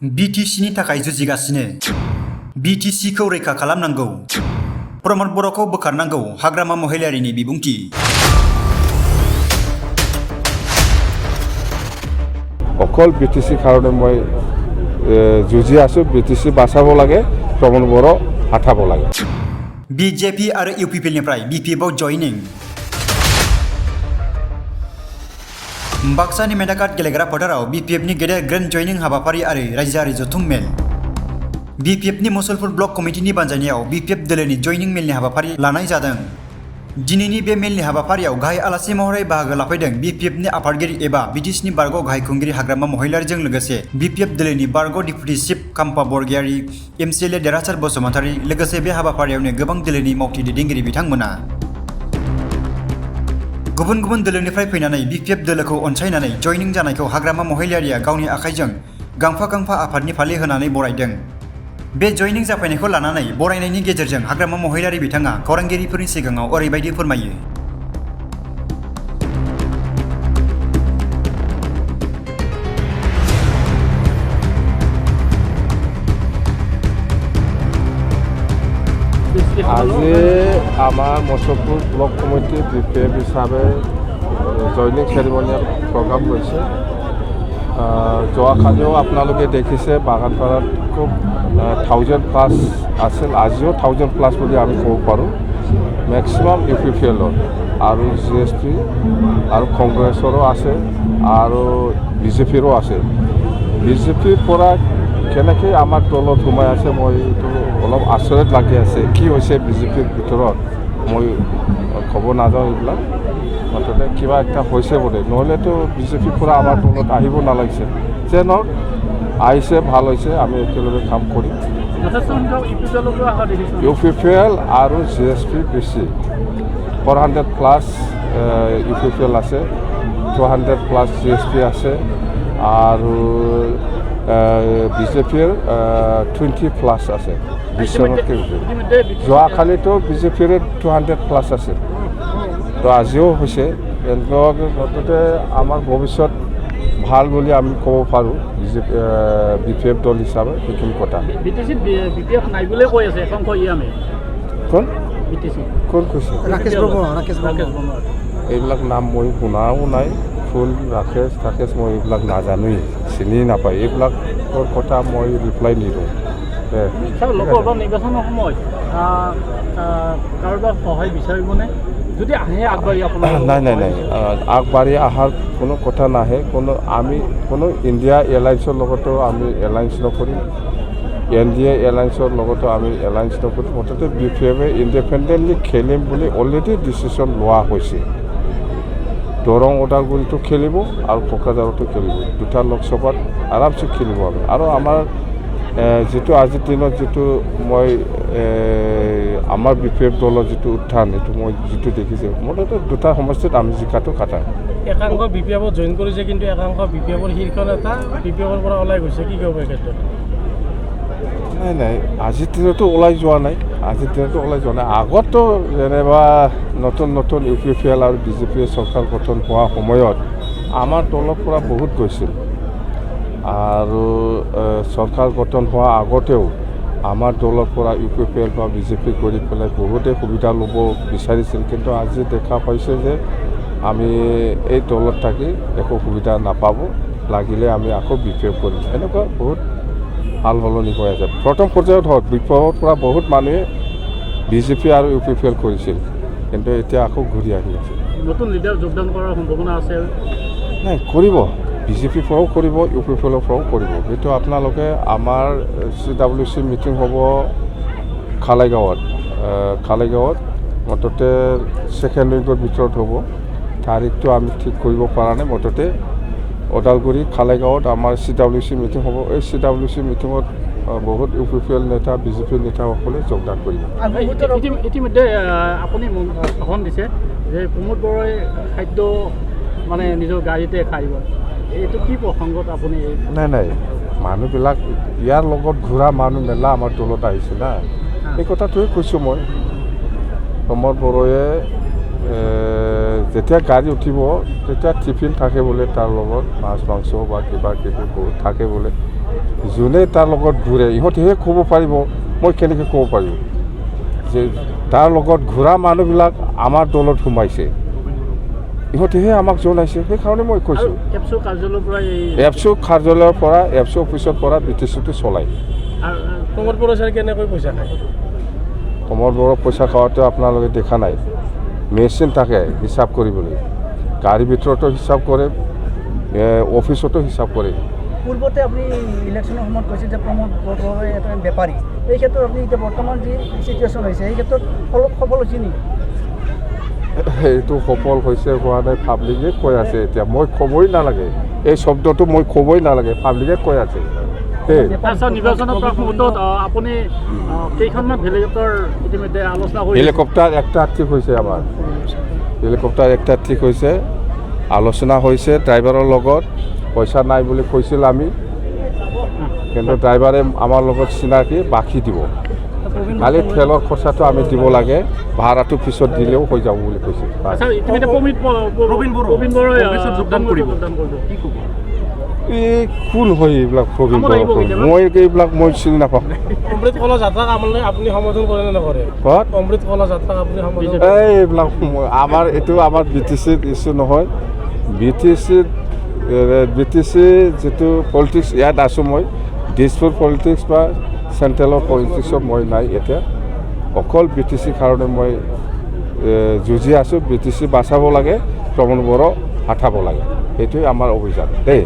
BTCनि थाखाय जुजिगासिनो BTCखौ रैखा खालामनांगौ प्रमद बर'खौ बोखारनांगौ हाग्रामा महिलारिनि बिबुंथि অকল BTC কাৰণে মই যুঁজি আছো BTC বাঁচাব লাগে প্ৰমদ বড় হটাব লাগে BJP आरो UPPनिफ्राय BPFआव जयनिं बाक्सानि मेदाकाट गेलेग्रा फोथाराव BPFनि गेदेर ग्रेन्ड जयनिं हाबाफारि आरो रायजोआरि जथुम मेल BPFनि मुसलपुर ब्लक कमिटिनि बानजायनायाव BPF दोलोनि जयनिं मेलनि हाबाफारि लानाय जादों दिनैनि बे मेलनि हाबाफारियाव गाहाय आलासि महरै बाहागो लाफैदों BPFनि आफादगिरि एबा BTCनि बारग' गाहाय खुंगिरि हाग्रामा महिलारिजों लोगोसे BPF दोलोनि बारग' डिप्युटि चिफ काम्पा बरगयारि MCLA देरहासार बसुमतारी लोगोसे बे हाबाफारियावनो गोबां दोलोनि मावथि दैदेनगिरि बिथांमोना गुबुन गुबुन दोलोनिफ्राय फैनानै BPF दोलोखौ अनसायनानै जयनिं जानायखौ हाग्रामा महिलारिया गावनि आखाइजों गांफा गांफा आफादनि फालि होनानै बरायदों बे जयनिं जाफैनायखौ लानानै बरायनायनि गेजेरजों हाग्रामा महिलारि बिथाङा खौरांगिरिफोरनि सिगाङाव ओरैबायदि फोरमायो আজি আমাৰ মুছলপুৰ ব্লক কমিটি BPF হিচাপে জয়নিং চেৰিমনিয়েল প্ৰগ্ৰাম লৈছে যোৱাকালিও আপোনালোকে দেখিছে বাগানপাৰাত খুব 1000+ আছিল আজিও 1000+ বুলি আমি ক'ব পাৰোঁ মেক্সিমাম UPPLৰ আৰু GSP আৰু কংগ্ৰেছৰো আছে আৰু BJPৰো আছে BJPৰ পৰা কেনেকৈ আমাৰ দলত সোমাই আছে মই এইটো অলপ আচৰিত লাগি আছে কি হৈছে BJPৰ ভিতৰত মই ক'ব নাযাওঁ এইবিলাক মুঠতে কিবা একটা হৈছে বোলে নহ'লেতো BJPৰ পৰা আমাৰ দলত আহিব নালাগিছে যে নহওক আহিছে ভাল হৈছে আমি একেলগে কাম কৰিম UPPL আৰু GSP বেছি 400+ UPPL আছে 200+ GSP আছে আৰু BJPৰ 20+ আছে বিশ্বনতকৈ যোৱাকালিতো BJPৰ 200+ আছে তো আজিও হৈছে মুঠতে আমাৰ ভৱিষ্যত ভাল বুলি আমি ক'ব পাৰোঁ BPF দল হিচাপে সেইখিনি কথা BPF নাই বুলি কৈ আছে এখন কৈ আমি কোন BTC কোন কৈছে ৰাকেশ বৰ্মা এইবিলাক নাম মই শুনাও নাই ফুল ৰাকেশ মই এইবিলাক নাজানোৱেই চিনি নাপায় এইবিলাকৰ কথা মই ৰিপ্লাই নিদিওঁ লোকসভা নিৰ্বাচনৰ সময়ত কাৰোবাৰ সহায় বিচাৰিবনে যদি আহে আগবাঢ়ি আপোনাৰ নাই আগবাঢ়ি অহাৰ কোনো কথা নাহে আমি কোনো ইণ্ডিয়া এলায়েন্সৰ লগতো আমি এলায়েন্স নকৰিম NDA এলায়েন্সৰ লগতো আমি এলায়েন্স নকৰিম মুঠতে BPFে ইণ্ডিপেণ্ডেণ্টলি খেলিম বুলি অলৰেডি ডিচিশ্যন লোৱা হৈছে দৰং ওদালগুৰিতো খেলিব আৰু কোকৰাঝাৰতো খেলিব দুটা লোকসভাত আৰামছে খেলিব আমি আৰু আমাৰ যেটো আজিৰ দিনত যেটো মই আমাৰ BPF দলৰ যেটো উত্থান এইটো মই যেটো দেখিছোঁ মুঠতে দুটা সমষ্টিত আমি জিকাটো কাটা একাংশ BPFত জইন কৰিছে কিন্তু একাংশ BPFৰ শীৰ্ষ নেতা BPFৰ পৰা ওলাই গৈছে কি ক'ব এই ক্ষেত্ৰত নাই আজিৰ দিনতো ওলাই যোৱা নাই আগতো যেনিবা নতুন UPPL আৰু BJP চৰকাৰ গঠন হোৱা সময়ত আমাৰ দলৰ পৰা বহুত গৈছিল আৰু চৰকাৰ গঠন হোৱা আগতেও আমাৰ দলৰ পৰা UPPL বা BJP কৰি পেলাই বহুতে সুবিধা ল'ব বিচাৰিছিল কিন্তু আজি দেখা পাইছে যে আমি এই দলত থাকি একো সুবিধা নাপাব লাগিলে আমি আকৌ BPF কৰিম এনেকুৱা বহুত হাল সলনি হৈ আছে প্ৰথম পৰ্যায়ত হওক BPFৰ পৰা বহুত মানুহে BJP আৰু UPPL কৰিছিল কিন্তু এতিয়া আকৌ ঘূৰি আহি আছে নতুন লিডাৰ যোগদান কৰাৰ সম্ভাৱনা আছে নাই কৰিব BJPৰ পৰাও কৰিব UPPLৰ পৰাও কৰিব সেইটো আপোনালোকে আমাৰ CWC মিটিং হ'ব খালেগাঁৱত মুঠতে ছেকেণ্ড উইকৰ ভিতৰত হ'ব তাৰিখটো আমি ঠিক কৰিব পৰা নাই মুঠতে ওদালগুৰি খালেগাঁৱত আমাৰ CWC মিটিং হ'ব এই CWC মিটিঙত বহুত UPPL নেতা BJP নেতাসকলে যোগদান কৰিব ইতিমধ্যে আপুনি ভাষণ দিছে যে প্ৰমোদ বড়াই খাদ্য মানে নিজৰ গাড়ীতে খাই এইটো কি প্ৰসংগত আপুনি নাই মানুহবিলাক ইয়াৰ লগত ঘূৰা মানুহ মেলা আমাৰ দলত আহিছে না এই কথাটোৱে কৈছোঁ মই প্ৰমোদ বড়াই যেতিয়া গাড়ী উঠিব তেতিয়া টিফিন থাকে বোলে তাৰ লগত মাছ মাংস বা কিবা কিবি বহুত থাকে বোলে যোনে তাৰ লগত ঘূৰে ইহঁতেহে ক'ব পাৰিব মই কেনেকৈ ক'ব পাৰিম যে তাৰ লগত ঘূৰা মানুহবিলাক আমাৰ দলত সোমাইছে ইহঁতেহে আমাক জনাইছে সেইকাৰণে মই কৈছোঁ এপছু কাৰ্যালয়ৰ পৰা এপছু অফিচৰ পৰা BTCটো চলায় প্ৰমোদ বড়োচাই কেনেকৈ পইচা খায় প্ৰমোদ বড়ো পইচা খাওঁতে আপোনালোকে দেখা নাই মেচিন থাকে হিচাপ কৰিবলৈ গাড়ীৰ ভিতৰতো হিচাপ কৰে অফিচতো হিচাপ কৰে পূৰ্বতে আপুনি ইলেকশ্যনৰ সময়ত কৈছিল যে প্ৰমোদ বড়োই এজন বেপাৰী এই ক্ষেত্ৰত আপুনি এতিয়া বৰ্তমান যি চিটুৱেশ্যন হৈছে এই ক্ষেত্ৰত অলপ সফল হৈছে নেকি এইটো সফল হৈছে হোৱা নাই পাব্লিকে কৈ আছে এতিয়া মই ক'বই নালাগে এই শব্দটো মই ক'বই নালাগে পাব্লিকে কৈ আছে নিৰ্বাচনৰ মুহূৰ্তত আপুনি কেইখনমান হেলিকপ্টাৰ ইতিমধ্যে আলোচনা কৰি হেলিকপ্টাৰ একটা ঠিক হৈছে আমাৰ হেলিকপ্টাৰ একটা ঠিক হৈছে আলোচনা হৈছে ড্ৰাইভাৰৰ লগত পইচা নাই বুলি কৈছিল আমি কিন্তু ড্ৰাইভাৰে আমাৰ লগত চিনাকি বাকী দিব খালি তেলৰ খৰচাটো আমি দিব লাগে ভাড়াটো পিছত দিলেও হৈ যাব বুলি কৈছে এই কোন হয় এইবিলাক প্ৰবীণ মই এইবিলাক মই চিনি নাপাওঁ অমৃত কলা যাত্ৰাক আপুনি সমৰ্থন কৰে নে নকৰে অমৃত কলা যাত্ৰাক আপুনি সমৰ্থন এইবিলাক আমাৰ এইটো আমাৰ BTCৰ ইছ্যু নহয় BTC যিটো পলিটিক্স ইয়াত আছোঁ মই দিছপুৰ পলিটিক্স বা চেণ্ট্ৰেলৰ পলিটিক্সত মই নাই এতিয়া অকল BTC কাৰণে মই যুঁজি আছোঁ BTC বাচাব লাগে প্ৰমোদ বড়ো হটাব লাগে সেইটোৱে আমাৰ অভিযান দেই